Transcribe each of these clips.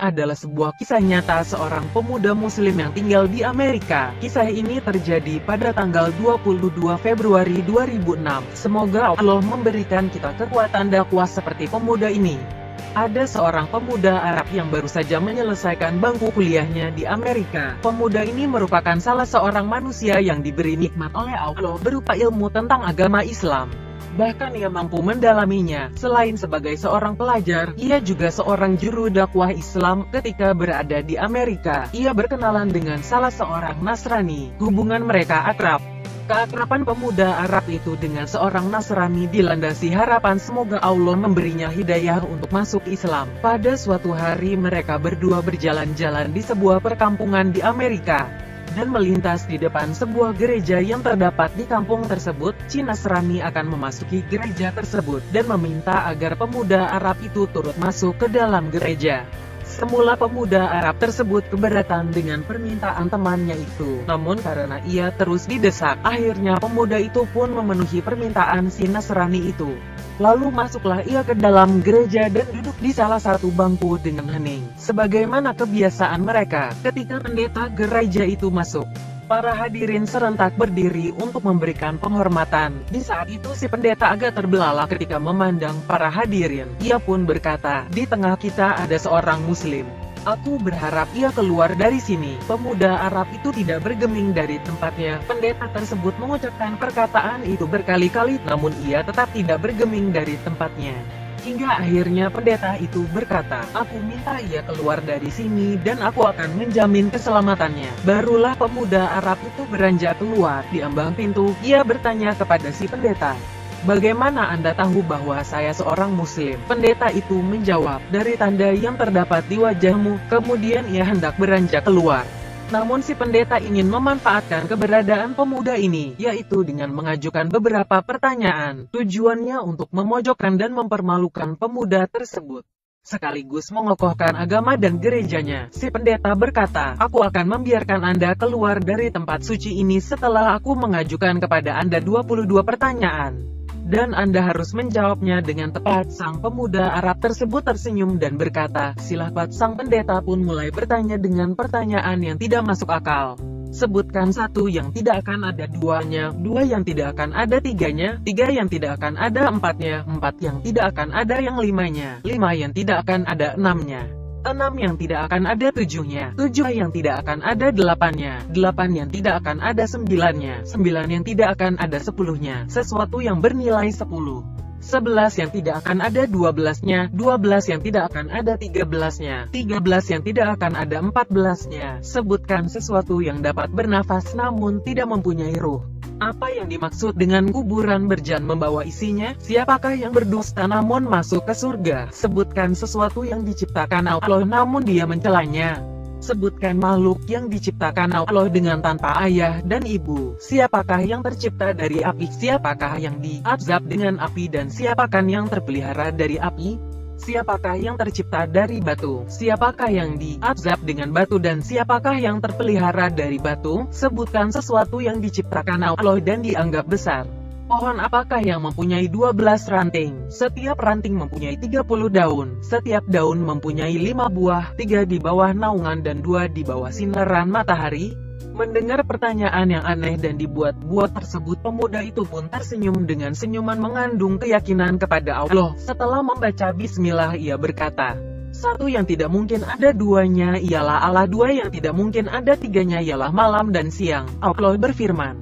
adalah sebuah kisah nyata seorang pemuda muslim yang tinggal di Amerika. Kisah ini terjadi pada tanggal 22 Februari 2006. Semoga Allah memberikan kita kekuatan dakwah seperti pemuda ini. Ada seorang pemuda Arab yang baru saja menyelesaikan bangku kuliahnya di Amerika. Pemuda ini merupakan salah seorang manusia yang diberi nikmat oleh Allah berupa ilmu tentang agama Islam. Bahkan ia mampu mendalaminya. Selain sebagai seorang pelajar, ia juga seorang juru dakwah Islam. Ketika berada di Amerika, ia berkenalan dengan salah seorang Nasrani. Hubungan mereka akrab. Keakraban pemuda Arab itu dengan seorang Nasrani dilandasi harapan semoga Allah memberinya hidayah untuk masuk Islam. Pada suatu hari mereka berdua berjalan-jalan di sebuah perkampungan di Amerika dan melintas di depan sebuah gereja yang terdapat di kampung tersebut. Si Nasrani akan memasuki gereja tersebut dan meminta agar pemuda Arab itu turut masuk ke dalam gereja. Semula pemuda Arab tersebut keberatan dengan permintaan temannya itu. Namun karena ia terus didesak, akhirnya pemuda itu pun memenuhi permintaan si Nasrani itu. Lalu masuklah ia ke dalam gereja dan duduk di salah satu bangku dengan hening. Sebagaimana kebiasaan mereka, ketika pendeta gereja itu masuk, para hadirin serentak berdiri untuk memberikan penghormatan. Di saat itu si pendeta agak terbelalak ketika memandang para hadirin. Ia pun berkata, "Di tengah kita ada seorang muslim. Aku berharap ia keluar dari sini." Pemuda Arab itu tidak bergeming dari tempatnya. Pendeta tersebut mengucapkan perkataan itu berkali-kali, namun ia tetap tidak bergeming dari tempatnya. Hingga akhirnya pendeta itu berkata, "Aku minta ia keluar dari sini dan aku akan menjamin keselamatannya." Barulah pemuda Arab itu beranjak keluar. Di ambang pintu, ia bertanya kepada si pendeta, "Bagaimana Anda tahu bahwa saya seorang muslim?" Pendeta itu menjawab, "Dari tanda yang terdapat di wajahmu." Kemudian ia hendak beranjak keluar. Namun si pendeta ingin memanfaatkan keberadaan pemuda ini, yaitu dengan mengajukan beberapa pertanyaan. Tujuannya untuk memojokkan dan mempermalukan pemuda tersebut, sekaligus mengokohkan agama dan gerejanya. Si pendeta berkata, "Aku akan membiarkan Anda keluar dari tempat suci ini setelah aku mengajukan kepada Anda 22 pertanyaan. Dan Anda harus menjawabnya dengan tepat." Sang pemuda Arab tersebut tersenyum dan berkata, "Silahkan." Sang pendeta pun mulai bertanya dengan pertanyaan yang tidak masuk akal. "Sebutkan satu yang tidak akan ada duanya, dua yang tidak akan ada tiganya, tiga yang tidak akan ada empatnya, empat yang tidak akan ada yang limanya, lima yang tidak akan ada enamnya, enam yang tidak akan ada tujuhnya, tujuh yang tidak akan ada delapannya, delapan yang tidak akan ada sembilannya, sembilan yang tidak akan ada sepuluhnya, sesuatu yang bernilai 10, 11 yang tidak akan ada 12-nya, 12 yang tidak akan ada 13-nya, 13 yang tidak akan ada 14-nya. Sebutkan sesuatu yang dapat bernafas namun tidak mempunyai ruh. Apa yang dimaksud dengan kuburan berjan membawa isinya? Siapakah yang berdusta namun masuk ke surga? Sebutkan sesuatu yang diciptakan Allah namun dia mencelanya. Sebutkan makhluk yang diciptakan Allah dengan tanpa ayah dan ibu. Siapakah yang tercipta dari api? Siapakah yang diazab dengan api? Dan siapakah yang terpelihara dari api? Siapakah yang tercipta dari batu? Siapakah yang diazab dengan batu? Dan siapakah yang terpelihara dari batu? Sebutkan sesuatu yang diciptakan Allah dan dianggap besar. Pohon apakah yang mempunyai 12 ranting? Setiap ranting mempunyai 30 daun. Setiap daun mempunyai 5 buah, 3 di bawah naungan dan 2 di bawah sinaran matahari. Mendengar pertanyaan yang aneh dan dibuat-buat tersebut, pemuda itu pun tersenyum dengan senyuman mengandung keyakinan kepada Allah. Setelah membaca bismillah, ia berkata, "Satu yang tidak mungkin ada duanya ialah Allah, dua yang tidak mungkin ada tiganya ialah malam dan siang." Allah berfirman,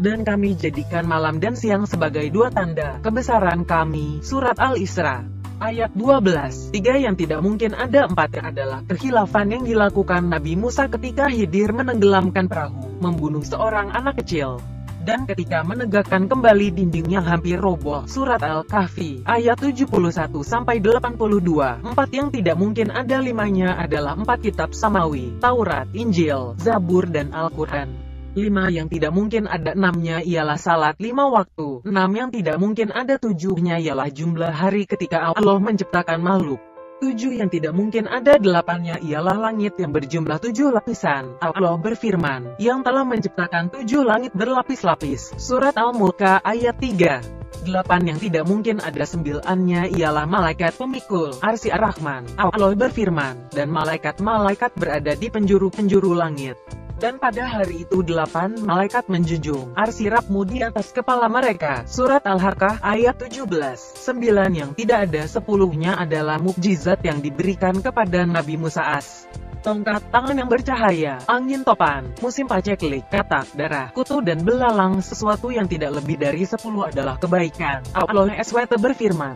"Dan kami jadikan malam dan siang sebagai dua tanda kebesaran kami." Surat Al-Isra ayat 12. Tiga yang tidak mungkin ada empatnya adalah kekhilafan yang dilakukan Nabi Musa ketika Khidir menenggelamkan perahu, membunuh seorang anak kecil, dan ketika menegakkan kembali dinding yang hampir roboh. Surat Al-Kahfi ayat 71-82. Empat yang tidak mungkin ada limanya adalah 4 kitab samawi, Taurat, Injil, Zabur dan Al-Quran. 5 yang tidak mungkin ada 6-nya ialah salat 5 waktu. 6 yang tidak mungkin ada 7-nya ialah jumlah hari ketika Allah menciptakan makhluk. 7 yang tidak mungkin ada 8-nya ialah langit yang berjumlah 7 lapisan. Allah berfirman, yang telah menciptakan 7 langit berlapis-lapis. Surat Al-Mulk ayat 3. 8 yang tidak mungkin ada sembilannya ialah malaikat pemikul Arsy Ar-Rahman. Allah berfirman, dan malaikat-malaikat berada di penjuru-penjuru langit. Dan pada hari itu 8 malaikat menjunjung arsy Rabbmu di atas kepala mereka. Surat Al-Haqqah ayat 17. 9 yang tidak ada 10-nya adalah mukjizat yang diberikan kepada Nabi Musa as. Tongkat tangan yang bercahaya, angin topan, musim paceklik, katak, darah, kutu dan belalang. Sesuatu yang tidak lebih dari 10 adalah kebaikan. Allah SWT berfirman,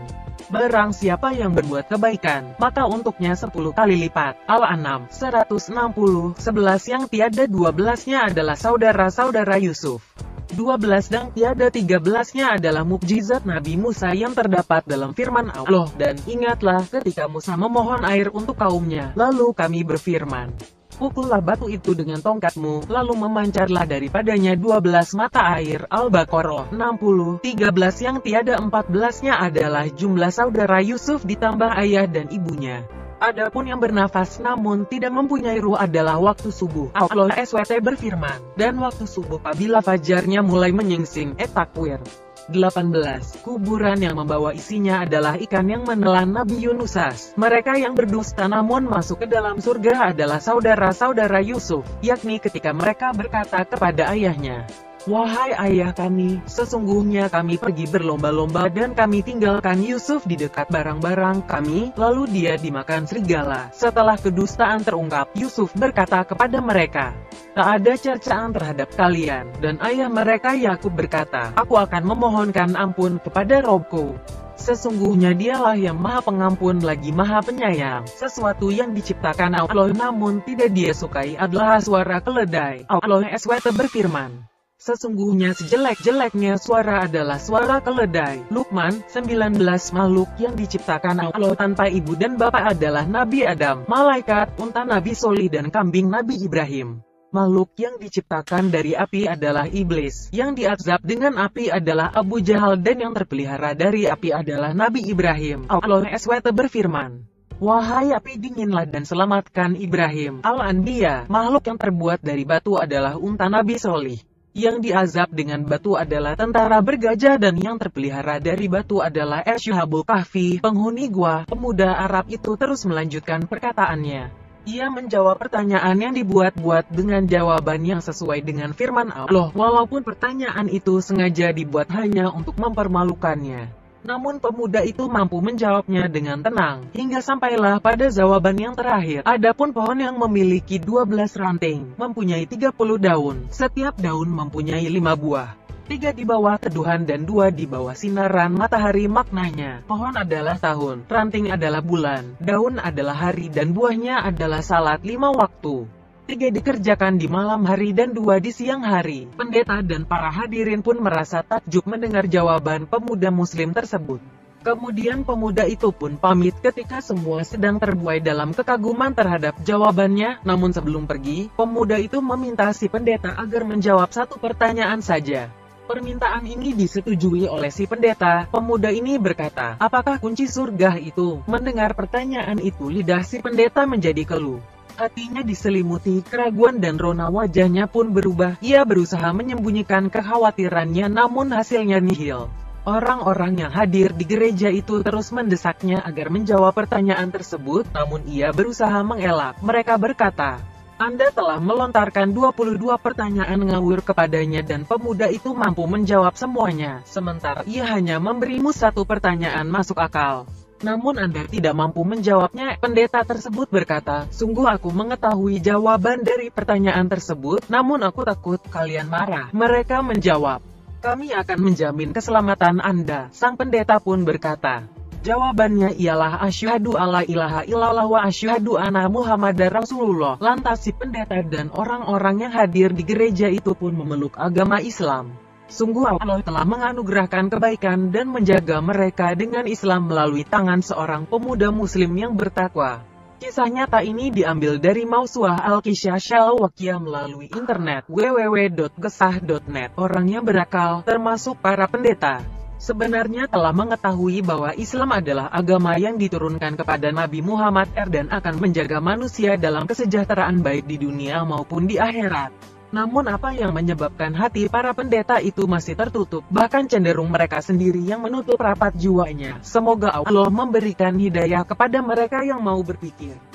barang siapa yang berbuat kebaikan, maka untuknya 10 kali lipat. Al-An'am 160, 11 yang tiada 12-nya adalah saudara-saudara Yusuf. 12 dan tiada 13-nya adalah mukjizat Nabi Musa yang terdapat dalam firman Allah. Dan ingatlah ketika Musa memohon air untuk kaumnya, lalu kami berfirman, pukullah batu itu dengan tongkatmu, lalu memancarlah daripadanya 12 mata air. Al-Baqarah 60, 13 yang tiada 14-nya adalah jumlah saudara Yusuf ditambah ayah dan ibunya. Adapun yang bernafas namun tidak mempunyai ruh adalah waktu subuh. Allah SWT berfirman, dan waktu subuh apabila fajarnya mulai menyingsing. Takwir 18. Kuburan yang membawa isinya adalah ikan yang menelan Nabi Yunus. Mereka yang berdusta namun masuk ke dalam surga adalah saudara-saudara Yusuf, yakni ketika mereka berkata kepada ayahnya, wahai ayah kami, sesungguhnya kami pergi berlomba-lomba dan kami tinggalkan Yusuf di dekat barang-barang kami, lalu dia dimakan serigala. Setelah kedustaan terungkap, Yusuf berkata kepada mereka, tak ada cercaan terhadap kalian. Dan ayah mereka Yakub berkata, aku akan memohonkan ampun kepada Robku. Sesungguhnya dialah yang maha pengampun lagi maha penyayang. Sesuatu yang diciptakan Allah namun tidak dia sukai adalah suara keledai. Allah SWT berfirman, sesungguhnya sejelek-jeleknya suara adalah suara keledai. Luqman 19. Makhluk yang diciptakan Allah tanpa ibu dan bapak adalah Nabi Adam, malaikat, unta Nabi Solih dan kambing Nabi Ibrahim. Makhluk yang diciptakan dari api adalah iblis, yang diazab dengan api adalah Abu Jahal dan yang terpelihara dari api adalah Nabi Ibrahim. Allah SWT berfirman, wahai api dinginlah dan selamatkan Ibrahim. Al-Anbiya. Makhluk yang terbuat dari batu adalah unta Nabi Solih. Yang diazab dengan batu adalah tentara bergajah dan yang terpelihara dari batu adalah Ashabul Kahfi, penghuni gua. Pemuda Arab itu terus melanjutkan perkataannya. Ia menjawab pertanyaan yang dibuat-buat dengan jawaban yang sesuai dengan firman Allah, walaupun pertanyaan itu sengaja dibuat hanya untuk mempermalukannya. Namun pemuda itu mampu menjawabnya dengan tenang, hingga sampailah pada jawaban yang terakhir. Adapun pohon yang memiliki 12 ranting, mempunyai 30 daun, setiap daun mempunyai 5 buah. 3 di bawah teduhan dan 2 di bawah sinaran matahari. Maknanya, pohon adalah tahun, ranting adalah bulan, daun adalah hari dan buahnya adalah salat 5 waktu. 3 dikerjakan di malam hari dan 2 di siang hari. Pendeta dan para hadirin pun merasa takjub mendengar jawaban pemuda muslim tersebut. Kemudian pemuda itu pun pamit ketika semua sedang terbuai dalam kekaguman terhadap jawabannya. Namun sebelum pergi, pemuda itu meminta si pendeta agar menjawab satu pertanyaan saja. Permintaan ini disetujui oleh si pendeta. Pemuda ini berkata, apakah kunci surga itu? Mendengar pertanyaan itu lidah si pendeta menjadi keluh. Hatinya diselimuti keraguan dan rona wajahnya pun berubah. Ia berusaha menyembunyikan kekhawatirannya namun hasilnya nihil. Orang-orang yang hadir di gereja itu terus mendesaknya agar menjawab pertanyaan tersebut, namun ia berusaha mengelak. Mereka berkata, Anda telah melontarkan 22 pertanyaan ngawur kepadanya dan pemuda itu mampu menjawab semuanya, sementara ia hanya memberimu satu pertanyaan masuk akal. Namun Anda tidak mampu menjawabnya. Pendeta tersebut berkata, sungguh aku mengetahui jawaban dari pertanyaan tersebut, namun aku takut kalian marah. Mereka menjawab, kami akan menjamin keselamatan Anda. Sang pendeta pun berkata, jawabannya ialah asyhadu alla ilaha illallah wa asyhadu anna Muhammadar Rasulullah. Lantas si pendeta dan orang-orang yang hadir di gereja itu pun memeluk agama Islam. Sungguh Allah telah menganugerahkan kebaikan dan menjaga mereka dengan Islam melalui tangan seorang pemuda muslim yang bertakwa. Kisah nyata ini diambil dari Mausuah Al-Qisah Syal-Waqiyah melalui internet www.gesah.net. Orang yang berakal, termasuk para pendeta, sebenarnya telah mengetahui bahwa Islam adalah agama yang diturunkan kepada Nabi Muhammad dan akan menjaga manusia dalam kesejahteraan baik di dunia maupun di akhirat. Namun apa yang menyebabkan hati para pendeta itu masih tertutup, bahkan cenderung mereka sendiri yang menutup rapat jiwanya. Semoga Allah memberikan hidayah kepada mereka yang mau berpikir.